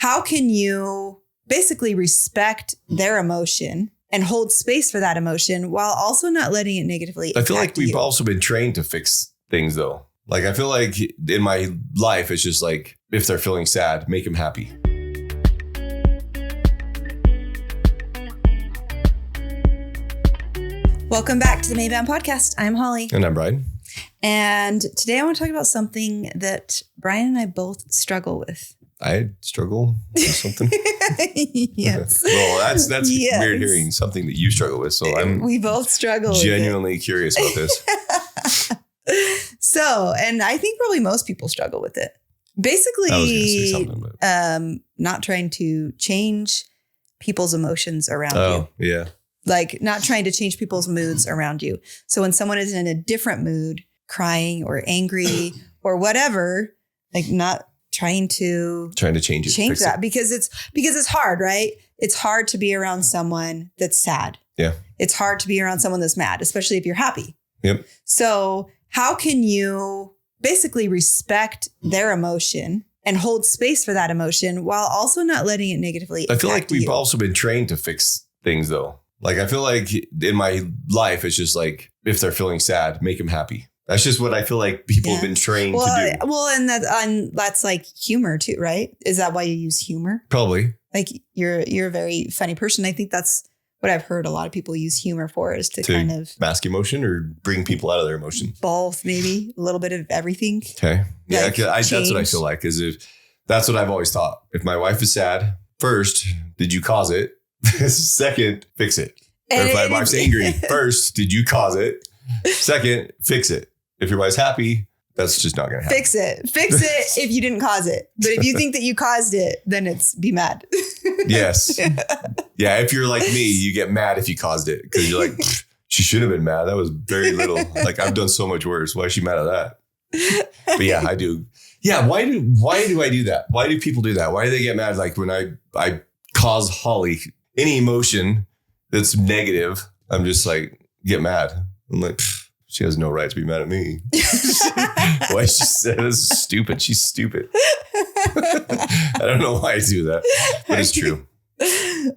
how can you basically respect their emotion and hold space for that emotion while also not letting it negatively impact you? I feel like we've also been trained to fix things, though. Like, I feel like in my life, it's just like, if they're feeling sad, make them happy. Welcome back to the Maeband podcast. I'm Holly. And I'm Bryan. And today I want to talk about something that Bryan and I both struggle with. I struggle with something? Yes. Well, that's yes. Weird hearing something that you struggle with. So we both struggle genuinely curious about this. So, and I think probably most people struggle with it. Basically, I was going to say something, but not trying to change people's emotions around you. Oh, yeah. Like not trying to change people's moods around you. So when someone is in a different mood, crying or angry or whatever, like not trying to change that because it's hard, right? It's hard to be around someone that's sad. Yeah. It's hard to be around someone that's mad, especially if you're happy. Yep. So how can you basically respect their emotion and hold space for that emotion while also not letting it negatively impact you? I feel like we've you? also been trained to fix things, though. Like, I feel like in my life, it's just like, if they're feeling sad, make them happy. That's just what I feel like people have been trained to do. Well, and that's like humor too, right? Is that why you use humor? Probably. Like you're a very funny person. I think that's what I've heard a lot of people use humor for, is to kind of mask emotion or bring people out of their emotion. Both, maybe a little bit of everything. Okay. Yeah. Like that's what I feel like, is if that's what I've always thought. If my wife is sad, first, did you cause it? Second, fix it. Or if my wife's angry, first, did you cause it? Second, fix it. If your wife's happy, that's just not going to happen. Fix it if you didn't cause it. But if you think that you caused it, then it's be mad. Yes. Yeah. If you're like me, you get mad if you caused it because you're like, she should have been mad. That was very little. Like, I've done so much worse. Why is she mad at that? But yeah, I do. Yeah. Why do I do that? Why do people do that? Why do they get mad? Like when I cause Holly any emotion that's negative, I'm just like, get mad. I'm like, she has no right to be mad at me. Why she said this is stupid. She's stupid. I don't know why I do that, but it's true.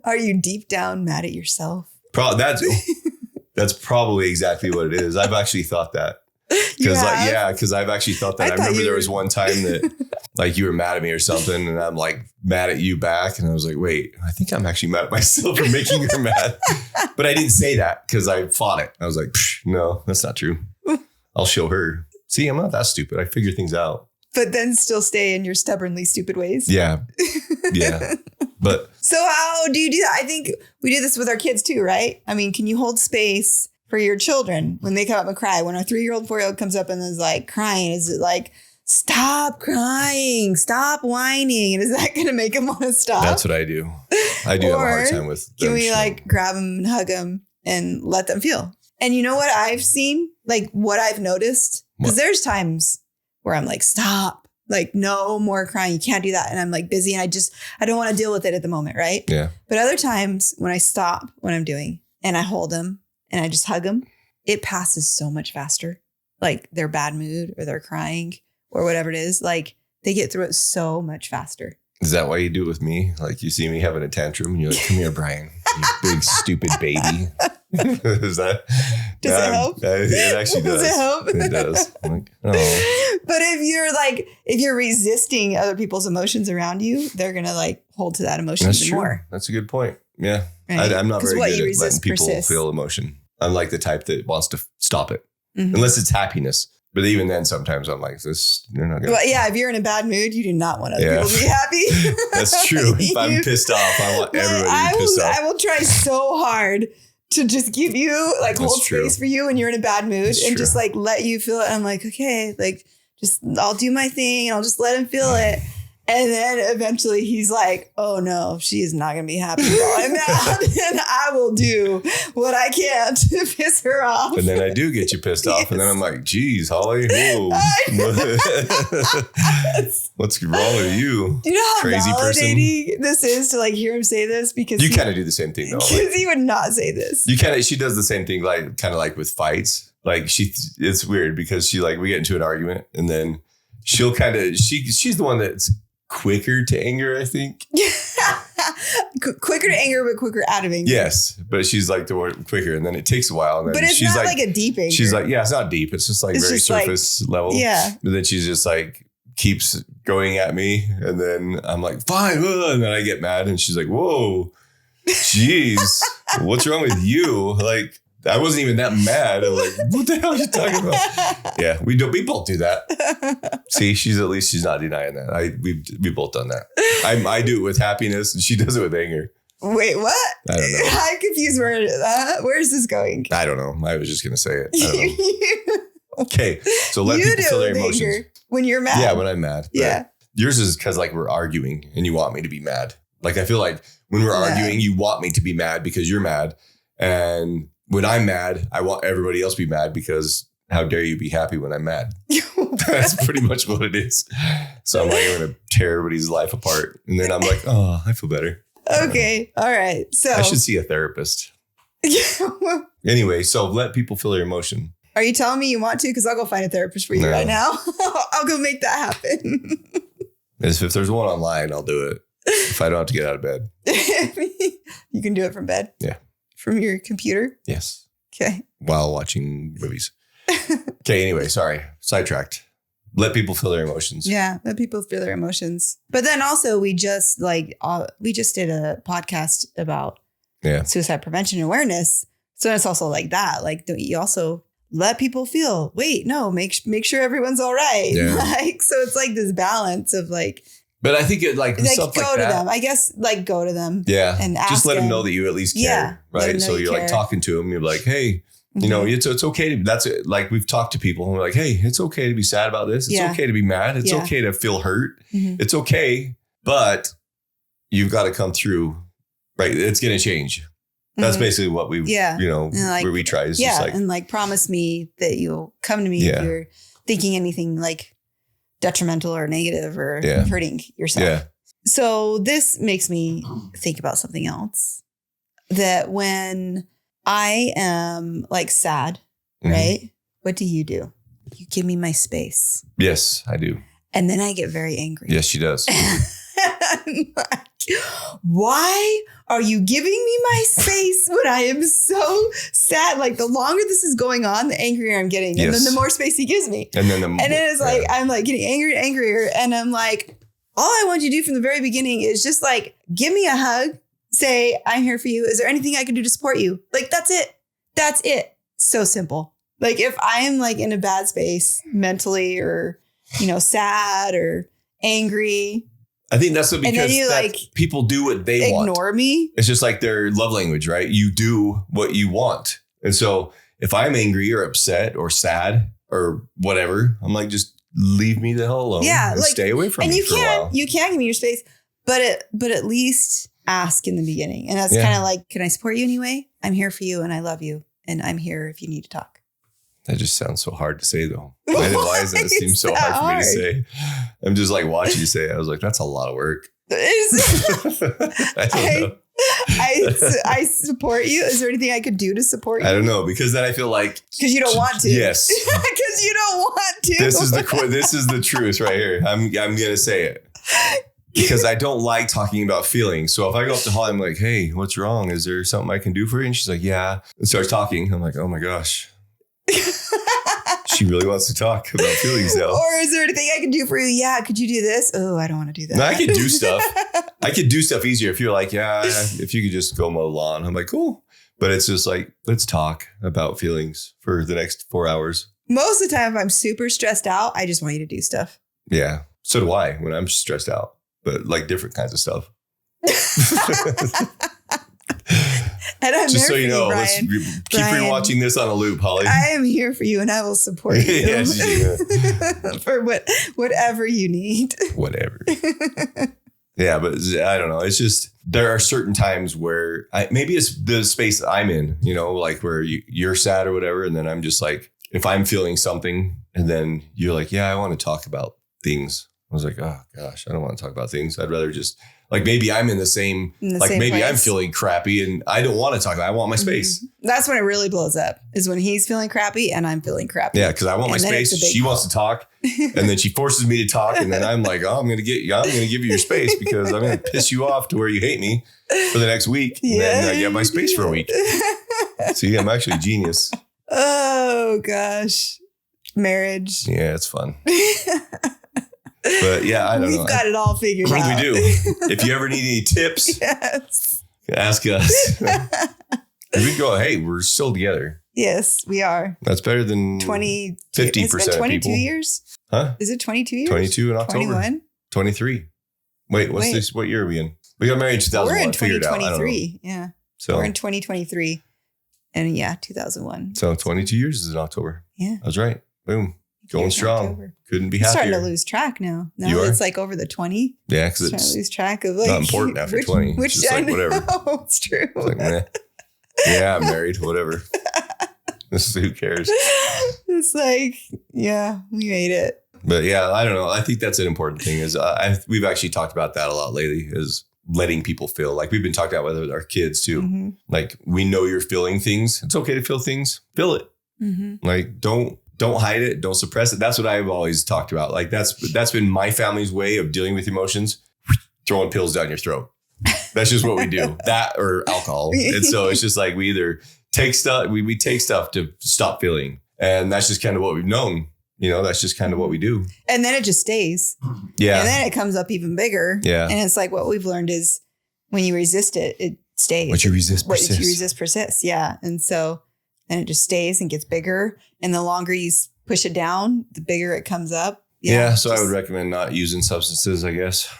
Are you deep down mad at yourself? That's probably exactly what it is. I've actually thought that. Because I've actually thought that. I remember there was one time that like you were mad at me or something, and I'm like mad at you back, and I was like, wait, I think I'm actually mad at myself for making her mad. But I didn't say that because I fought it. I was like, no, that's not true. I'll show her. See, I'm not that stupid. I figure things out. But then still stay in your stubbornly stupid ways. Yeah. Yeah. But so how do you do that? I think we do this with our kids too, right? I mean, can you hold space for your children when they come up and cry? When our 3-year-old, 4-year-old comes up and is like crying, is it like, stop crying, stop whining? And is that going to make them want to stop? That's what I do. I do have a hard time with them. Can we like grab them and hug them and let them feel? And you know what I've seen? Like what I've noticed? Because there's times where I'm like, stop, like no more crying. You can't do that. And I'm like busy and I don't want to deal with it at the moment. Right. Yeah. But other times when I stop what I'm doing and I hold them and I just hug them, it passes so much faster. Like their bad mood or they're crying or whatever it is, like they get through it so much faster. Is that why you do it with me? Like you see me having a tantrum and you're like, come here, Bryan, you big stupid baby. Is that? Does it help? It actually does. Does it help? It does. I'm like, oh. But if you're resisting other people's emotions around you, they're going to like hold to that emotion even more. That's a good point. Yeah. Right? I'm not very good at letting people persists. feel emotion. I'm like the type that wants to stop it, unless it's happiness. But even then, sometimes I'm like, this, they're not going to. Well, yeah, if you're in a bad mood, you do not want other people to be happy. That's true. If I'm pissed off, I want everybody to be pissed off. I will try so hard to just give you like hold space for you when you're in a bad mood and just like let you feel it. I'm like, okay, like just I'll do my thing and I'll just let him feel it. And then eventually he's like, oh no, she is not going to be happy while I'm mad. And I will do what I can to piss her off. And then I do get you pissed off. And then I'm like, geez, Holly, whoa. What's wrong with you? Do you know how crazy validating person this is to like hear him say this? Because you kind of do the same thing though. Because he would not say this. She does the same thing, like kind of like with fights. Like it's weird because she like, we get into an argument and then she'll kind of, she's the one that's quicker to anger, I think. Quicker to anger, but quicker out of anger. Yes, but she's like the word quicker, and then it takes a while. And then but it's she's not like a deep anger. She's like, yeah, it's not deep. It's just like very surface level. Yeah. But then she's just like keeps going at me, and then I'm like, fine, and then I get mad, and she's like, whoa, jeez, what's wrong with you? Like, I wasn't even that mad. I'm like, what the hell are you talking about? Yeah, we both do that. See, at least she's not denying that. We both done that. I do it with happiness, and she does it with anger. Wait, what? I don't know. I'm confused. Where is this going? I don't know. I was just gonna say it. I don't know. Okay, so let people feel their emotions. Anger when you're mad. Yeah, when I'm mad. Yeah. Yours is because like we're arguing, and you want me to be mad. Like I feel like when we're arguing, you want me to be mad because you're mad, and when I'm mad, I want everybody else to be mad because how dare you be happy when I'm mad? That's pretty much what it is. So I'm like, I'm going to tear everybody's life apart. And then I'm like, oh, I feel better. Okay. All right. So I should see a therapist. Anyway, so let people feel their emotion. Are you telling me you want to? Because I'll go find a therapist for you right now. I'll go make that happen. If there's one online, I'll do it. If I don't have to get out of bed. You can do it from bed? Yeah. From your computer? Yes. Okay. While watching movies. Okay, anyway, sorry. Sidetracked. Let people feel their emotions. Yeah, let people feel their emotions. But then also we just did a podcast about suicide prevention and awareness. So it's also like that. Like you also let people feel, wait, no, make sure everyone's all right. Yeah. Like, so it's like this balance of like, but I think it like stuff go like to that. them. I guess like go to them. Yeah. And ask just let them them. know that you at least care. Right. So you're like talking to them. You're like, hey, you know, it's okay to, that's it. Like we've talked to people and we're like, hey, it's okay to be sad about this. It's okay to be mad. It's okay to feel hurt. Mm-hmm. It's okay. But you've got to come through. Right. It's going to change. That's basically what we, where we try is just like. And like promise me that you'll come to me if you're thinking anything like detrimental or negative or hurting yourself. Yeah. So this makes me think about something else, that when I am like sad, right? What do? You give me my space. Yes, I do. And then I get very angry. Yes, she does. Like, why are you giving me my space when I am so sad? Like the longer this is going on, the angrier I'm getting. And then the more space he gives me. And then it's like, I'm like getting angrier and angrier. And I'm like, all I want you to do from the very beginning is just like, give me a hug. Say, I'm here for you. Is there anything I can do to support you? Like, that's it. That's it. So simple. Like if I am like in a bad space mentally or, sad or angry. I think that's because people do what they want. Ignore me. It's just like their love language, right? You do what you want. And so if I'm angry or upset or sad or whatever, I'm like, just leave me the hell alone. Yeah, and stay away from me for a while. You can give me your space, but at least ask in the beginning. And that's kind of like, can I support you anyway? I'm here for you and I love you. And I'm here if you need to talk. That just sounds so hard to say, though. Why does that seem so hard for me to say? I'm just like watching you say it. I was like, that's a lot of work. I don't know. I support you. Is there anything I could do to support you? I don't know, because then I feel like because you don't want to. Yes, because you don't want to. This is the truth right here. I'm gonna say it because I don't like talking about feelings. So if I go up to Holly, I'm like, hey, what's wrong? Is there something I can do for you? And she's like, yeah, and starts talking. I'm like, oh my gosh. She really wants to talk about feelings now. Or is there anything I can do for you? Yeah. Could you do this? Oh, I don't want to do that. No, I could do stuff. I could do stuff easier if you're like, yeah, if you could just go mow the lawn. I'm like, cool. But it's just like, let's talk about feelings for the next 4 hours. Most of the time, if I'm super stressed out, I just want you to do stuff. Yeah. So do I when I'm stressed out, but like different kinds of stuff. And I'm just so you know, Brian. Keep rewatching this on a loop, Holly. I am here for you and I will support you. Yes, for whatever you need. Whatever. Yeah, but I don't know. It's just there are certain times where maybe it's the space that I'm in, like where you're sad or whatever. And then I'm just like, if I'm feeling something and then you're like, yeah, I want to talk about things. I was like, oh gosh, I don't want to talk about things. I'd rather just Like maybe I'm in the same maybe place. I'm feeling crappy and I don't want to talk. I want my space. That's when it really blows up, is when he's feeling crappy and I'm feeling crappy. Yeah, because I want my space. She wants to talk, and then she forces me to talk, and then I'm like, oh, I'm going to give you your space because I'm going to piss you off to where you hate me for the next week. And then I get my space for a week. See, I'm actually a genius. Oh gosh, marriage. Yeah, it's fun. But yeah, I don't know. We've got it all figured out. We do. If you ever need any tips, ask us. We go, hey, we're still together. Yes, we are. That's better than 50% of people. 22 years? Huh? Is it 22 years? 22 in October. 21? 23. Wait, what's this? What year are we in? We got married in 2001. We're in 2023. Yeah. So we're in 2023. And 2001. So 22 years is in October. Yeah. I was right. Boom. Going strong. October. Couldn't be happier. Starting to lose track now. Now it's like over the 20. Yeah, because it's starting to lose track of like not important after 20. Which it's just like whatever. It's true. It's like, meh. Yeah, I'm married. Whatever. This is who cares. It's like, yeah, we made it. But yeah, I don't know. I think that's an important thing. Is we've actually talked about that a lot lately. Is letting people feel. Like we've been talking about with our kids too. Mm-hmm. Like we know you're feeling things. It's okay to feel things. Feel it. Mm-hmm. Like don't hide it. Don't suppress it. That's what I've always talked about. Like that's been my family's way of dealing with emotions. Throwing pills down your throat. That's just what we do. That or alcohol. And so it's just like we either take stuff. We take stuff to stop feeling, and that's just kind of what we've known. You know, that's just kind of what we do. And then it just stays. Yeah. And then it comes up even bigger. Yeah. And it's like what we've learned is when you resist it, it stays. What you resist persists. What you resist persists. Yeah. And so then it just stays and gets bigger. And the longer you push it down, the bigger it comes up. Yeah. So I would recommend not using substances, I guess.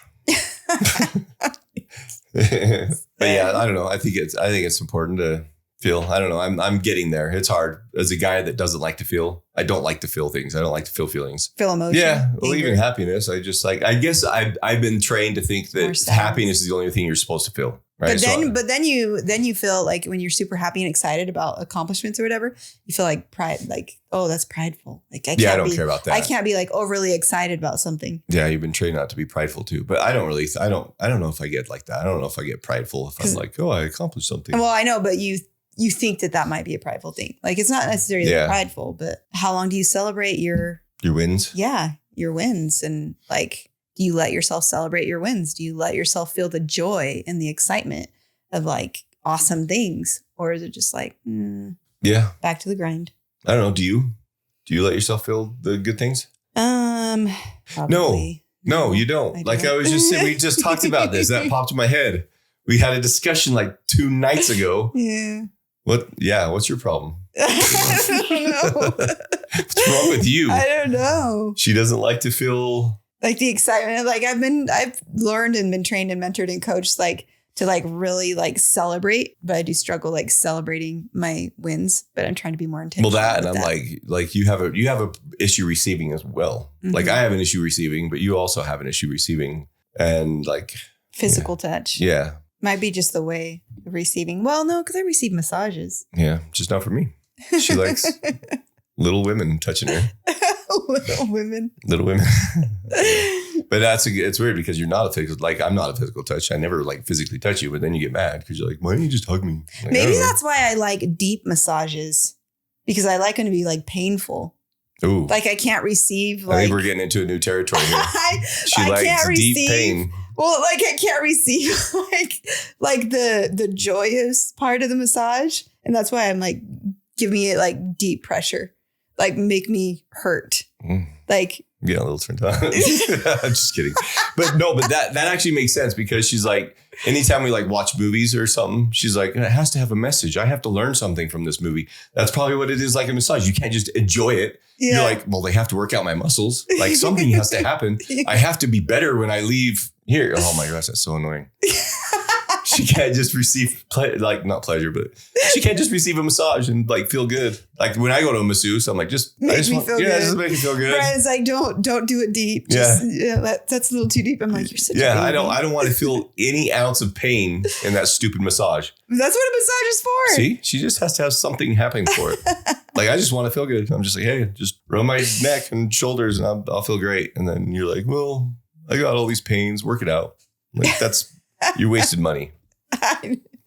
But yeah, I don't know. I think it's important to feel. I don't know. I'm getting there. It's hard as a guy that doesn't like to feel. I don't like to feel things. I don't like to feel feelings. Feel emotion. Yeah. Well, even happiness. I guess I've been trained to think that happiness is the only thing you're supposed to feel. Right. But then you feel like when you're super happy and excited about accomplishments or whatever, you feel like pride, like, oh, that's prideful. Like I don't care about that. I can't be like overly excited about something. Yeah, you've been trained not to be prideful too. But I don't know if I get like that. I don't know if I get prideful if I'm like, oh, I accomplished something. Well, I know, but you think that might be a prideful thing. Like it's not necessarily prideful, but how long do you celebrate your wins? Yeah, your wins. And like, do you let yourself celebrate your wins? Do you let yourself feel the joy and the excitement of like awesome things? Or is it just like, back to the grind? I don't know. Do you let yourself feel the good things? Probably. No, you don't. I was just saying, we just talked about this. That popped in my head. We had a discussion like 2 nights ago. Yeah. What's your problem? I don't know. What's wrong with you? I don't know. She doesn't like to feel like the excitement. Like I've learned and been trained and mentored and coached like to like really like celebrate, but I do struggle like celebrating my wins, but I'm trying to be more intentional. Well, that and I'm like you have a issue receiving as well. Mm-hmm. Like I have an issue receiving, but you also have an issue receiving and like physical touch. Yeah. Might be just the way of receiving. Well, no, because I receive massages. Yeah, just not for me. She likes little women touching her. Little women. But it's weird because you're not a physical, like I'm not a physical touch. I never like physically touch you, but then you get mad because you're like, why don't you just hug me? Like, maybe that's why I like deep massages because I like them to be like painful. Ooh. Like I can't receive. I think we're getting into a new territory here. She likes deep pain. Well, like I can't receive like the joyous part of the massage. And that's why I'm like, give me like deep pressure, like make me hurt. Like, yeah, a little turned on. I'm just kidding. But that actually makes sense because she's like, anytime we like watch movies or something, she's like, it has to have a message. I have to learn something from this movie. That's probably what it is like a massage. You can't just enjoy it. Yeah. You're like, well, they have to work out my muscles. Like something has to happen. I have to be better when I leave here. Oh my gosh, that's so annoying. She can't just receive not pleasure, but she can't just receive a massage and like feel good. Like when I go to a masseuse, I'm like, just make me feel good. Brian's like, don't do it deep. Just, that's a little too deep. I'm like, you're such a baby. I don't want to feel any ounce of pain in that stupid massage. That's what a massage is for. See, she just has to have something happening for it. Like I just want to feel good. I'm just like, hey, just rub my neck and shoulders, and I'll feel great. And then you're like, well, I got all these pains. Work it out. Like that's You wasted money.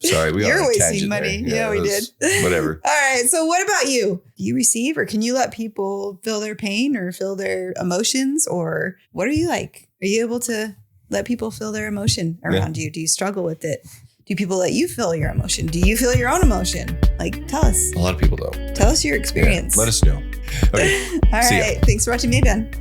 Sorry, we You're are wasting money. There. Yeah, we did. Whatever. All right. So what about you? Do you receive, or can you let people feel their pain or feel their emotions, or what are you like? Are you able to let people feel their emotion around you? Do you struggle with it? Do people let you feel your emotion? Do you feel your own emotion? Like, tell us. A lot of people don't. Tell us your experience. Yeah, let us know. Okay. All right. Thanks for watching Maeband.